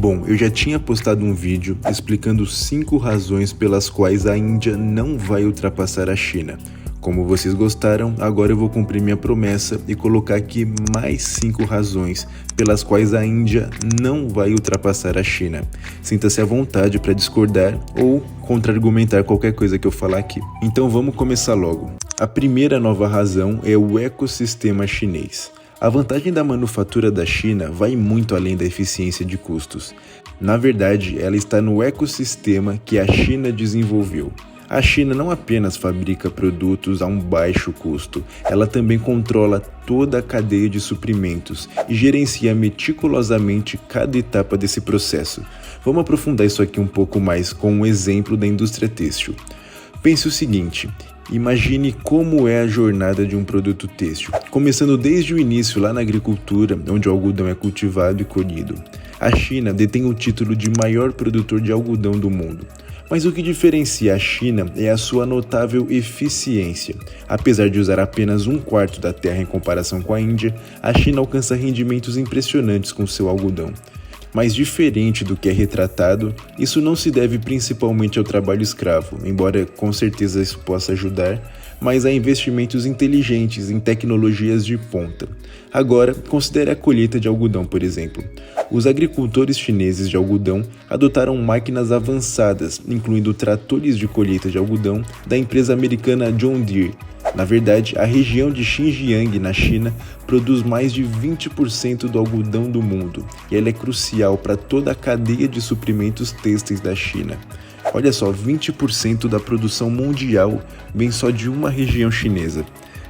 Bom, eu já tinha postado um vídeo explicando 5 razões pelas quais a Índia não vai ultrapassar a China. Como vocês gostaram, agora eu vou cumprir minha promessa e colocar aqui mais 5 razões pelas quais a Índia não vai ultrapassar a China. Sinta-se à vontade para discordar ou contra-argumentar qualquer coisa que eu falar aqui. Então vamos começar logo. A primeira nova razão é o ecossistema chinês. A vantagem da manufatura da China vai muito além da eficiência de custos. Na verdade, ela está no ecossistema que a China desenvolveu. A China não apenas fabrica produtos a um baixo custo, ela também controla toda a cadeia de suprimentos e gerencia meticulosamente cada etapa desse processo. Vamos aprofundar isso aqui um pouco mais com um exemplo da indústria têxtil. Pense o seguinte: imagine como é a jornada de um produto têxtil, começando desde o início lá na agricultura, onde o algodão é cultivado e colhido. A China detém o título de maior produtor de algodão do mundo. Mas o que diferencia a China é a sua notável eficiência. Apesar de usar apenas 1/4 da terra em comparação com a Índia, a China alcança rendimentos impressionantes com seu algodão. Mas diferente do que é retratado, isso não se deve principalmente ao trabalho escravo, embora com certeza isso possa ajudar, mas a investimentos inteligentes em tecnologias de ponta. Agora, considere a colheita de algodão, por exemplo. Os agricultores chineses de algodão adotaram máquinas avançadas, incluindo tratores de colheita de algodão da empresa americana John Deere. Na verdade, a região de Xinjiang, na China, produz mais de 20% do algodão do mundo, e ela é crucial para toda a cadeia de suprimentos têxteis da China. Olha só, 20% da produção mundial vem só de uma região chinesa.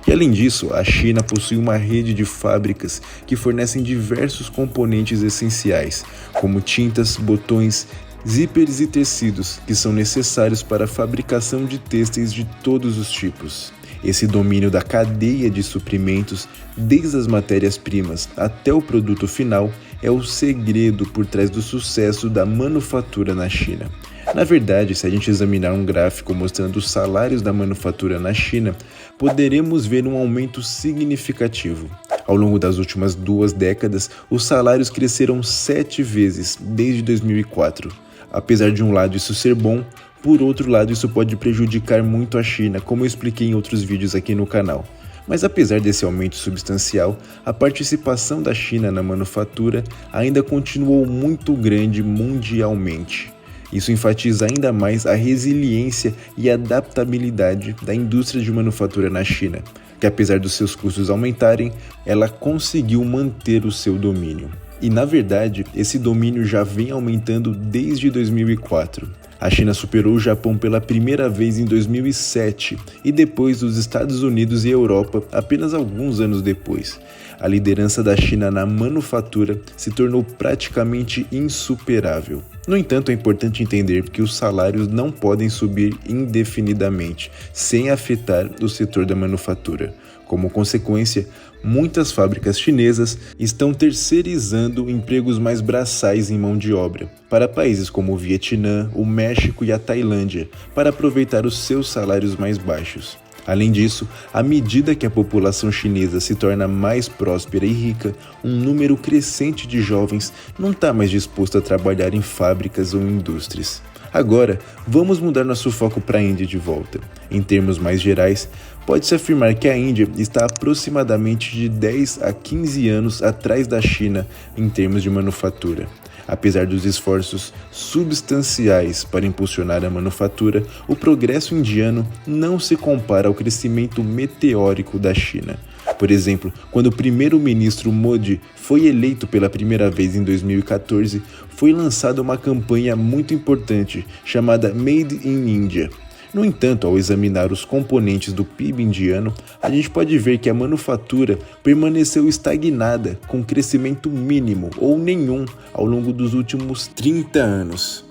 E além disso, a China possui uma rede de fábricas que fornecem diversos componentes essenciais, como tintas, botões, zíperes e tecidos, que são necessários para a fabricação de têxteis de todos os tipos. Esse domínio da cadeia de suprimentos, desde as matérias-primas até o produto final, é o segredo por trás do sucesso da manufatura na China. Na verdade, se a gente examinar um gráfico mostrando os salários da manufatura na China, poderemos ver um aumento significativo. Ao longo das últimas 2 décadas, os salários cresceram 7 vezes desde 2004. Apesar de um lado isso ser bom, por outro lado isso pode prejudicar muito a China, como eu expliquei em outros vídeos aqui no canal. Mas apesar desse aumento substancial, a participação da China na manufatura ainda continuou muito grande mundialmente. Isso enfatiza ainda mais a resiliência e adaptabilidade da indústria de manufatura na China, que apesar dos seus custos aumentarem, ela conseguiu manter o seu domínio. E na verdade, esse domínio já vem aumentando desde 2004. A China superou o Japão pela primeira vez em 2007 e depois os Estados Unidos e a Europa apenas alguns anos depois. A liderança da China na manufatura se tornou praticamente insuperável. No entanto, é importante entender que os salários não podem subir indefinidamente, sem afetar o setor da manufatura. Como consequência, muitas fábricas chinesas estão terceirizando empregos mais braçais em mão de obra para países como o Vietnã, o México e a Tailândia, para aproveitar os seus salários mais baixos. Além disso, à medida que a população chinesa se torna mais próspera e rica, um número crescente de jovens não está mais disposto a trabalhar em fábricas ou indústrias. Agora, vamos mudar nosso foco para a Índia de volta. Em termos mais gerais, pode-se afirmar que a Índia está aproximadamente de 10 a 15 anos atrás da China em termos de manufatura. Apesar dos esforços substanciais para impulsionar a manufatura, o progresso indiano não se compara ao crescimento meteórico da China. Por exemplo, quando o primeiro-ministro Modi foi eleito pela primeira vez em 2014, foi lançada uma campanha muito importante chamada Made in India. No entanto, ao examinar os componentes do PIB indiano, a gente pode ver que a manufatura permaneceu estagnada, com crescimento mínimo ou nenhum ao longo dos últimos 30 anos.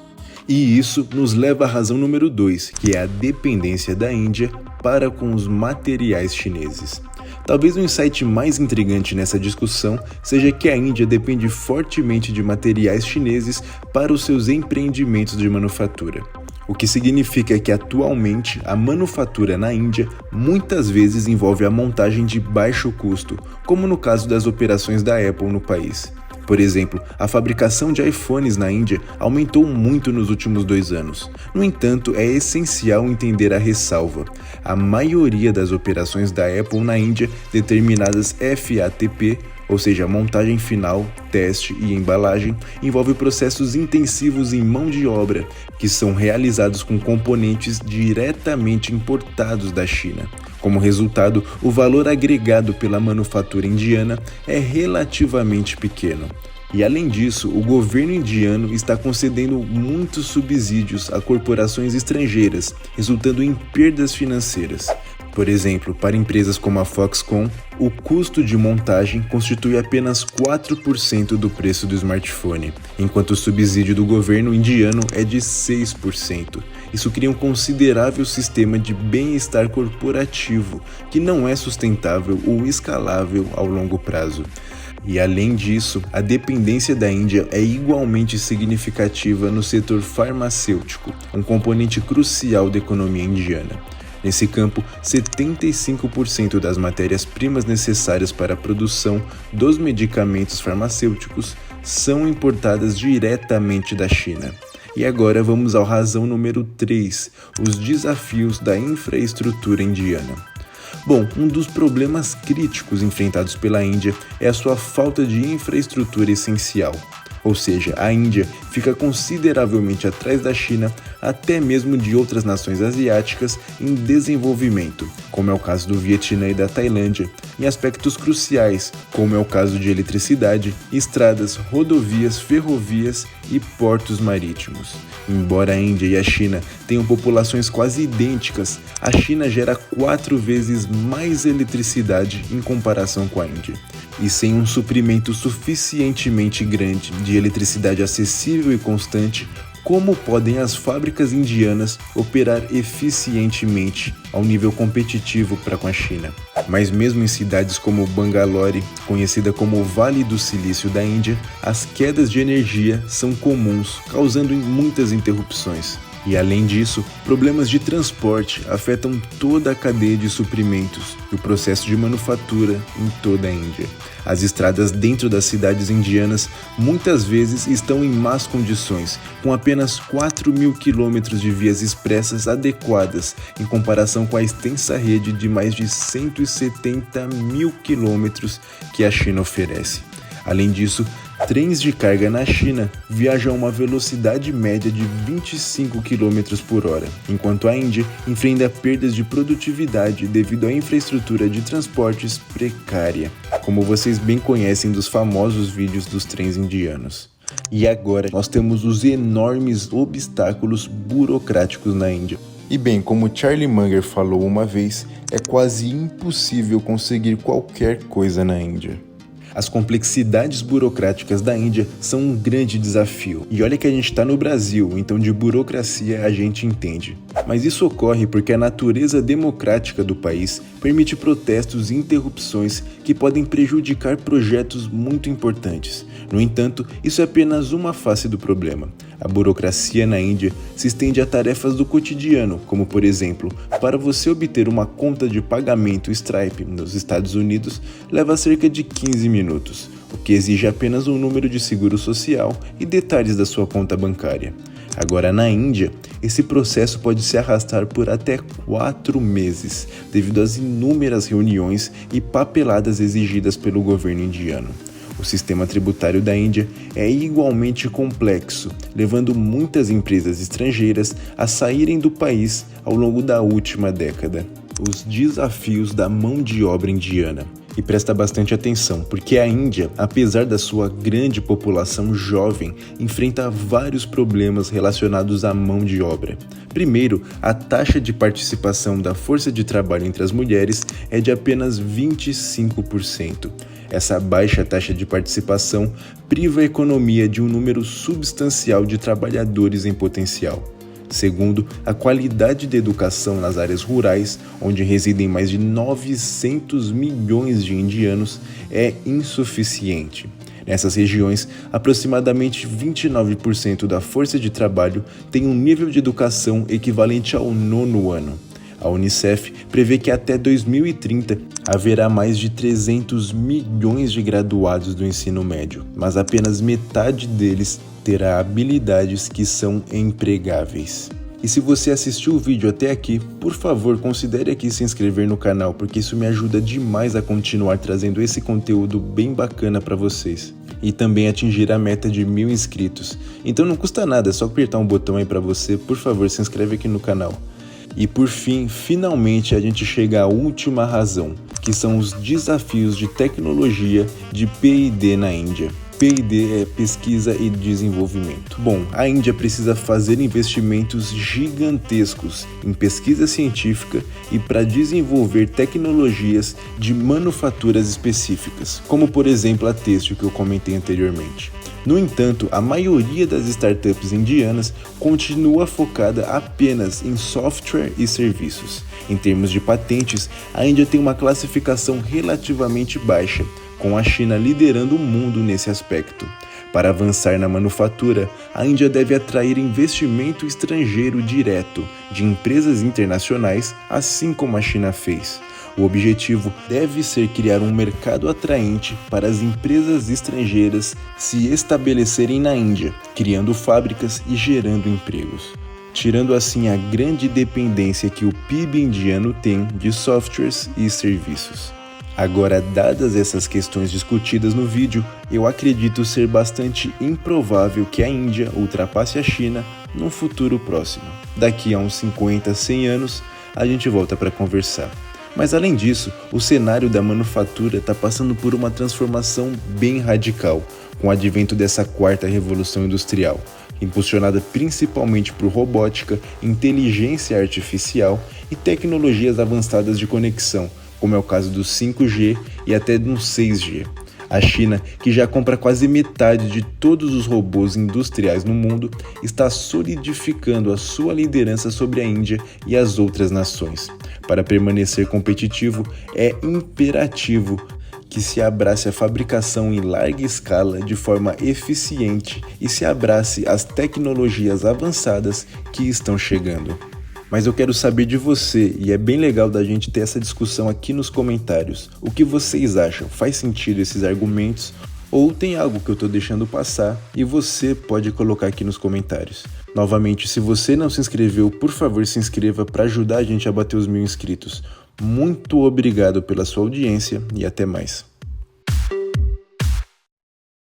E isso nos leva à razão número 2, que é a dependência da Índia para com os materiais chineses. Talvez o insight mais intrigante nessa discussão seja que a Índia depende fortemente de materiais chineses para os seus empreendimentos de manufatura. O que significa que atualmente a manufatura na Índia muitas vezes envolve a montagem de baixo custo, como no caso das operações da Apple no país. Por exemplo, a fabricação de iPhones na Índia aumentou muito nos últimos 2 anos. No entanto, é essencial entender a ressalva. A maioria das operações da Apple na Índia, determinadas FATP, ou seja, montagem final, teste e embalagem, envolve processos intensivos em mão de obra, que são realizados com componentes diretamente importados da China. Como resultado, o valor agregado pela manufatura indiana é relativamente pequeno. E além disso, o governo indiano está concedendo muitos subsídios a corporações estrangeiras, resultando em perdas financeiras. Por exemplo, para empresas como a Foxconn, o custo de montagem constitui apenas 4% do preço do smartphone, enquanto o subsídio do governo indiano é de 6%. Isso cria um considerável sistema de bem-estar corporativo, que não é sustentável ou escalável ao longo prazo. E além disso, a dependência da Índia é igualmente significativa no setor farmacêutico, um componente crucial da economia indiana. Nesse campo, 75% das matérias-primas necessárias para a produção dos medicamentos farmacêuticos são importadas diretamente da China. E agora vamos à razão número 3, os desafios da infraestrutura indiana. Bom, um dos problemas críticos enfrentados pela Índia é a sua falta de infraestrutura essencial. Ou seja, a Índia fica consideravelmente atrás da China, até mesmo de outras nações asiáticas em desenvolvimento, como é o caso do Vietnã e da Tailândia, em aspectos cruciais, como é o caso de eletricidade, estradas, rodovias, ferrovias e portos marítimos. Embora a Índia e a China tenham populações quase idênticas, a China gera 4 vezes mais eletricidade em comparação com a Índia. E sem um suprimento suficientemente grande de eletricidade acessível e constante, como podem as fábricas indianas operar eficientemente ao nível competitivo para com a China? Mas mesmo em cidades como Bangalore, conhecida como o Vale do Silício da Índia, as quedas de energia são comuns, causando muitas interrupções. E além disso, problemas de transporte afetam toda a cadeia de suprimentos e o processo de manufatura em toda a Índia. As estradas dentro das cidades indianas muitas vezes estão em más condições, com apenas 4.000 quilômetros de vias expressas adequadas em comparação com a extensa rede de mais de 170.000 quilômetros que a China oferece. Além disso, trens de carga na China viajam a uma velocidade média de 25 km por hora, enquanto a Índia enfrenta perdas de produtividade devido à infraestrutura de transportes precária, como vocês bem conhecem dos famosos vídeos dos trens indianos. E agora nós temos os enormes obstáculos burocráticos na Índia. E bem, como Charlie Munger falou uma vez, é quase impossível conseguir qualquer coisa na Índia. As complexidades burocráticas da Índia são um grande desafio. E olha que a gente está no Brasil, então de burocracia a gente entende. Mas isso ocorre porque a natureza democrática do país permite protestos e interrupções que podem prejudicar projetos muito importantes. No entanto, isso é apenas uma face do problema. A burocracia na Índia se estende a tarefas do cotidiano, como por exemplo, para você obter uma conta de pagamento Stripe nos Estados Unidos, leva cerca de 15 minutos, o que exige apenas um número de seguro social e detalhes da sua conta bancária. Agora, na Índia, esse processo pode se arrastar por até 4 meses, devido às inúmeras reuniões e papeladas exigidas pelo governo indiano. O sistema tributário da Índia é igualmente complexo, levando muitas empresas estrangeiras a saírem do país ao longo da última década. Os desafios da mão de obra indiana. E presta bastante atenção, porque a Índia, apesar da sua grande população jovem, enfrenta vários problemas relacionados à mão de obra. Primeiro, a taxa de participação da força de trabalho entre as mulheres é de apenas 25%. Essa baixa taxa de participação priva a economia de um número substancial de trabalhadores em potencial. Segundo, a qualidade da educação nas áreas rurais, onde residem mais de 900 milhões de indianos, é insuficiente. Nessas regiões, aproximadamente 29% da força de trabalho tem um nível de educação equivalente ao 9º ano. A Unicef prevê que até 2030 haverá mais de 300 milhões de graduados do ensino médio, mas apenas metade deles terá habilidades que são empregáveis. E se você assistiu o vídeo até aqui, por favor, considere aqui se inscrever no canal, porque isso me ajuda demais a continuar trazendo esse conteúdo bem bacana para vocês. E também atingir a meta de 1000 inscritos. Então não custa nada, é só apertar um botão aí para você, por favor, se inscreve aqui no canal. E por fim, finalmente a gente chega à última razão, que são os desafios de tecnologia de P&D na Índia. P&D é pesquisa e desenvolvimento. Bom, a Índia precisa fazer investimentos gigantescos em pesquisa científica e para desenvolver tecnologias de manufaturas específicas, como por exemplo a têxtil que eu comentei anteriormente. No entanto, a maioria das startups indianas continua focada apenas em software e serviços. Em termos de patentes, a Índia tem uma classificação relativamente baixa, com a China liderando o mundo nesse aspecto. Para avançar na manufatura, a Índia deve atrair investimento estrangeiro direto de empresas internacionais, assim como a China fez. O objetivo deve ser criar um mercado atraente para as empresas estrangeiras se estabelecerem na Índia, criando fábricas e gerando empregos, tirando assim a grande dependência que o PIB indiano tem de softwares e serviços. Agora, dadas essas questões discutidas no vídeo, eu acredito ser bastante improvável que a Índia ultrapasse a China num futuro próximo. Daqui a uns 50, 100 anos, a gente volta para conversar. Mas além disso, o cenário da manufatura está passando por uma transformação bem radical, com o advento dessa quarta revolução industrial, impulsionada principalmente por robótica, inteligência artificial e tecnologias avançadas de conexão, como é o caso do 5G e até do 6G. A China, que já compra quase metade de todos os robôs industriais no mundo, está solidificando a sua liderança sobre a Índia e as outras nações. Para permanecer competitivo, é imperativo que se abrace a fabricação em larga escala de forma eficiente e se abrace as tecnologias avançadas que estão chegando. Mas eu quero saber de você, e é bem legal da gente ter essa discussão aqui nos comentários. O que vocês acham? Faz sentido esses argumentos? Ou tem algo que eu estou deixando passar e você pode colocar aqui nos comentários. Novamente, se você não se inscreveu, por favor se inscreva para ajudar a gente a bater os 1000 inscritos. Muito obrigado pela sua audiência e até mais.